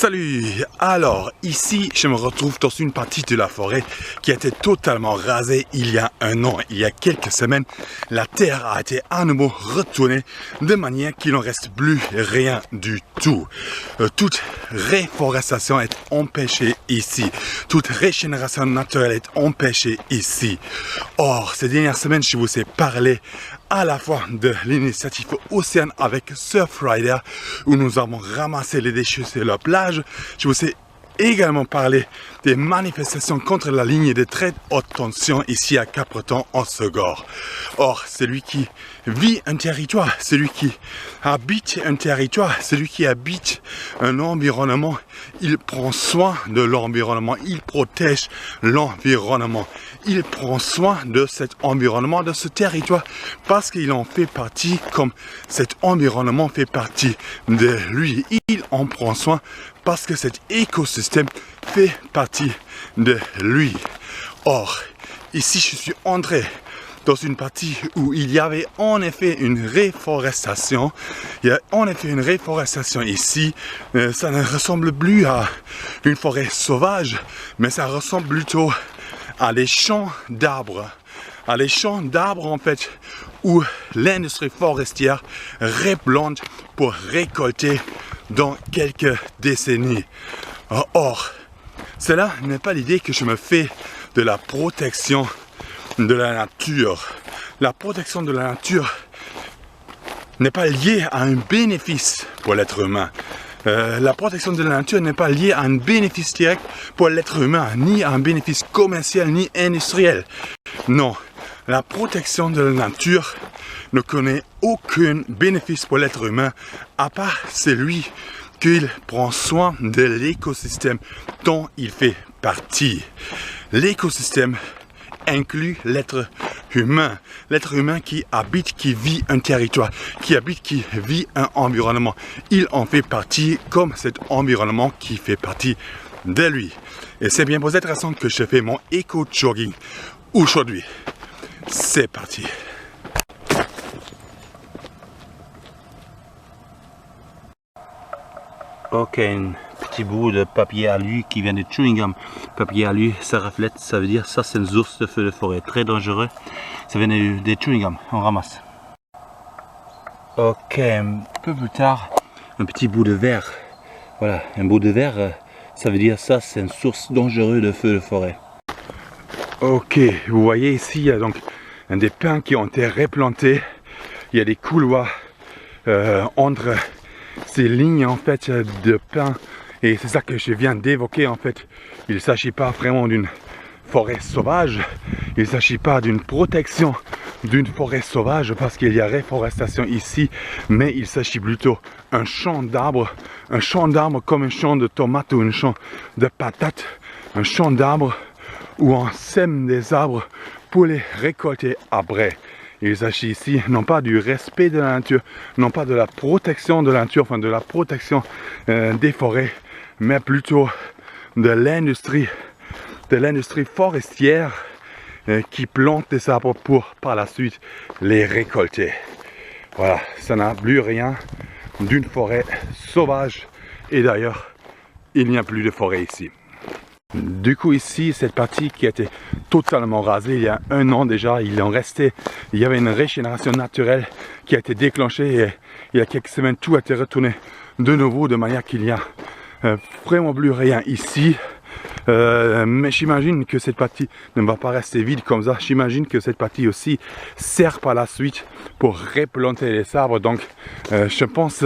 Salut! Alors, ici, je me retrouve dans une partie de la forêt qui a été totalement rasée il y a un an. Il y a quelques semaines, la terre a été à nouveau retournée de manière qu'il n'en reste plus rien du tout. Toute réforestation est empêchée ici. Toute régénération naturelle est empêchée ici. Or, ces dernières semaines, je vous ai parlé à la fois de l'initiative Océan avec Surfrider où nous avons ramassé les déchets sur la plage. Je vous ai également parlé des manifestations contre la ligne de très haute tension ici à Capbreton en Segor. Or, celui qui vit un territoire, celui qui habite un territoire, celui qui habite un environnement, il prend soin de l'environnement, il protège l'environnement, il prend soin de cet environnement, de ce territoire, parce qu'il en fait partie, comme cet environnement fait partie de lui. Il en prend soin parce que cet écosystème fait partie de lui. Or, ici je suis entré dans une partie où il y avait en effet une réforestation. Il y a en effet une réforestation ici. Ça ne ressemble plus à une forêt sauvage, mais ça ressemble plutôt à des champs d'arbres. À des champs d'arbres en fait, où l'industrie forestière replante pour récolter dans quelques décennies. Or, cela n'est pas l'idée que je me fais de la protection de la nature. La protection de la nature n'est pas liée à un bénéfice pour l'être humain. La protection de la nature n'est pas liée à un bénéfice direct pour l'être humain, ni à un bénéfice commercial, ni industriel. Non, la protection de la nature ne connaît aucun bénéfice pour l'être humain, à part celui qu'il prend soin de l'écosystème dont il fait partie. L'écosystème inclut l'être humain qui habite, qui vit un territoire, qui habite, qui vit un environnement. Il en fait partie comme cet environnement qui fait partie de lui. Et c'est bien pour cette raison que je fais mon éco-jogging aujourd'hui. C'est parti. Ok, un petit bout de papier alu qui vient de chewing gum. Papier alu, ça reflète, ça veut dire ça c'est une source de feu de forêt, très dangereux. Ça vient des chewing gum, on ramasse. Ok, un peu plus tard, un petit bout de verre. Voilà, un bout de verre, ça veut dire ça c'est une source dangereuse de feu de forêt. Ok, vous voyez ici, il y a donc des pins qui ont été replantés. Il y a des couloirs entre ces lignes en fait de pins, et c'est ça que je viens d'évoquer. En fait, il ne s'agit pas vraiment d'une forêt sauvage, il ne s'agit pas d'une protection d'une forêt sauvage parce qu'il y a réforestation ici, mais il s'agit plutôt d'un champ d'arbres comme un champ de tomates ou un champ de patates, un champ d'arbres où on sème des arbres pour les récolter après. Il s'agit ici non pas du respect de la nature, non pas de la protection de la nature, enfin de la protection des forêts, mais plutôt de l'industrie forestière qui plante des arbres pour par la suite les récolter. Voilà, ça n'a plus rien d'une forêt sauvage, et d'ailleurs il n'y a plus de forêt ici. Du coup ici, cette partie qui a été totalement rasée il y a un an déjà, il y avait une régénération naturelle qui a été déclenchée, et il y a quelques semaines tout a été retourné de nouveau de manière qu'il n'y a vraiment plus rien ici. Mais j'imagine que cette partie ne va pas rester vide comme ça. J'imagine que cette partie aussi sert par la suite pour replanter les arbres. Donc je pense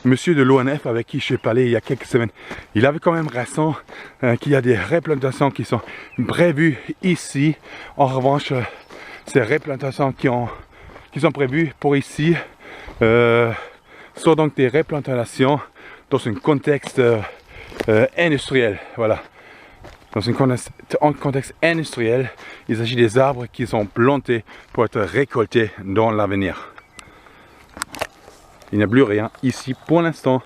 monsieur de l'ONF avec qui je suis parlé il y a quelques semaines, il avait quand même raison qu'il y a des replantations qui sont prévues ici. En revanche, ces replantations qui sont prévues pour ici sont donc des replantations dans un contexte industriel. Voilà. Dans un contexte industriel, il s'agit des arbres qui sont plantés pour être récoltés dans l'avenir. Il n'y a plus rien ici pour l'instant,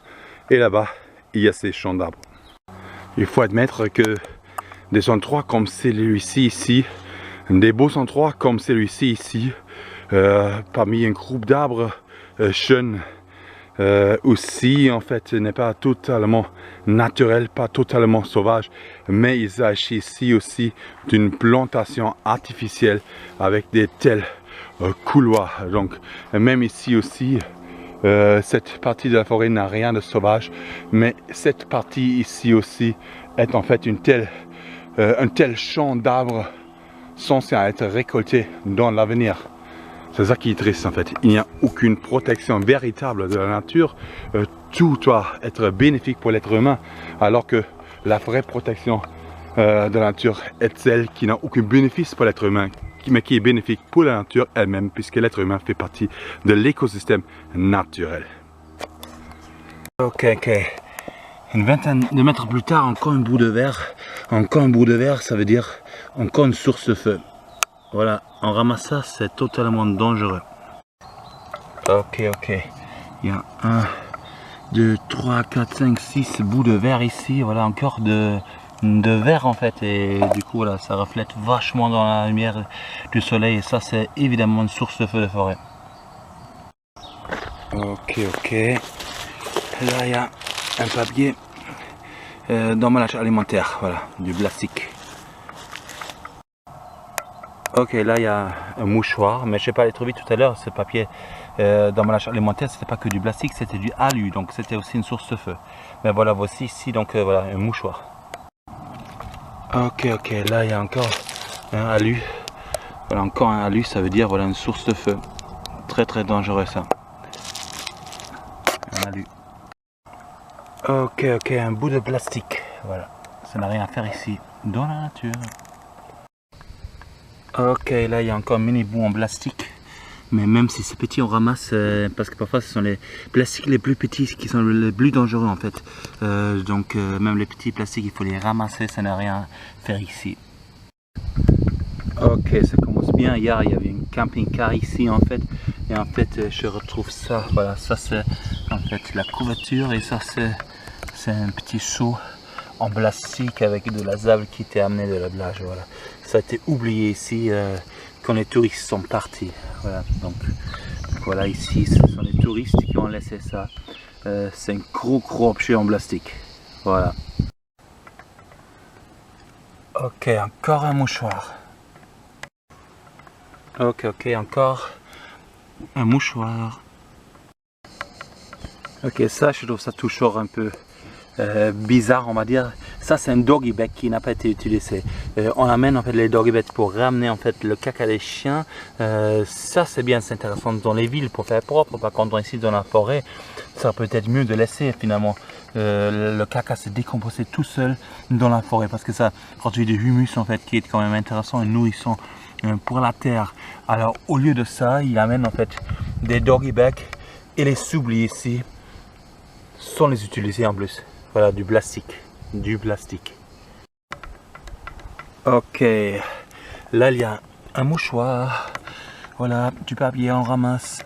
et là-bas, il y a ces champs d'arbres. Il faut admettre que des endroits comme celui-ci ici, des beaux endroits comme celui-ci ici, parmi un groupe d'arbres jeunes aussi en fait n'est pas totalement naturel, pas totalement sauvage, mais il s'agit ici aussi d'une plantation artificielle avec des tels couloirs. Donc même ici aussi, cette partie de la forêt n'a rien de sauvage, mais cette partie ici aussi est en fait un tel champ d'arbres censé être récolté dans l'avenir. C'est ça qui est triste en fait. Il n'y a aucune protection véritable de la nature. Tout doit être bénéfique pour l'être humain, alors que la vraie protection de la nature est celle qui n'a aucun bénéfice pour l'être humain, mais qui est bénéfique pour la nature elle-même, puisque l'être humain fait partie de l'écosystème naturel. Ok. Une vingtaine de mètres plus tard, encore un bout de verre. Encore un bout de verre, ça veut dire encore une source de feu. Voilà, on ramasse ça, c'est totalement dangereux. Ok. Il y a 1, 2, 3, 4, 5, 6 bouts de verre ici. Voilà, encore de verre en fait. Et du coup, voilà, ça reflète vachement dans la lumière du soleil. Et ça, c'est évidemment une source de feu de forêt. Ok. Là, il y a un papier d'emballage alimentaire. Voilà, du plastique. Ok, là il y a un mouchoir, mais je sais pas aller trop vite tout à l'heure, ce papier d'emballage alimentaire, c'était pas que du plastique, c'était du alu, donc c'était aussi une source de feu. Mais voilà, voici ici, donc voilà, un mouchoir. Ok, là il y a encore un alu. Voilà, encore un alu, ça veut dire voilà une source de feu. Très dangereux ça. Un alu. Ok, un bout de plastique. Voilà, ça n'a rien à faire ici, dans la nature. Ok, là il y a encore un mini bout en plastique, mais même si c'est petit on ramasse parce que parfois ce sont les plastiques les plus petits qui sont les plus dangereux en fait. Donc même les petits plastiques il faut les ramasser, ça n'a rien à faire ici. Ok, ça commence bien. Hier il y avait une camping-car ici en fait, et en fait je retrouve ça. Voilà, ça c'est en fait la couverture et ça c'est un petit seau en plastique avec de la sable qui était amené de la plage. Voilà, ça a été oublié ici quand les touristes sont partis. Voilà, donc voilà, ici ce sont les touristes qui ont laissé ça. C'est un gros objet en plastique. Voilà. Ok, encore un mouchoir. Ok, encore un mouchoir. Ok, ça je trouve ça toujours un peu bizarre, on va dire. Ça c'est un doggy bag qui n'a pas été utilisé. On amène en fait les doggy bags pour ramener en fait le caca des chiens. Ça c'est bien, c'est intéressant dans les villes pour faire propre. Par contre ici dans la forêt, ça peut être mieux de laisser finalement le caca se décomposer tout seul dans la forêt, parce que ça produit du humus en fait qui est quand même intéressant et nourrissant pour la terre. Alors au lieu de ça, il amène en fait des doggy bags et les s'oublie ici sans les utiliser en plus. Voilà, du plastique. Ok, là il y a un mouchoir. Voilà, du papier, on ramasse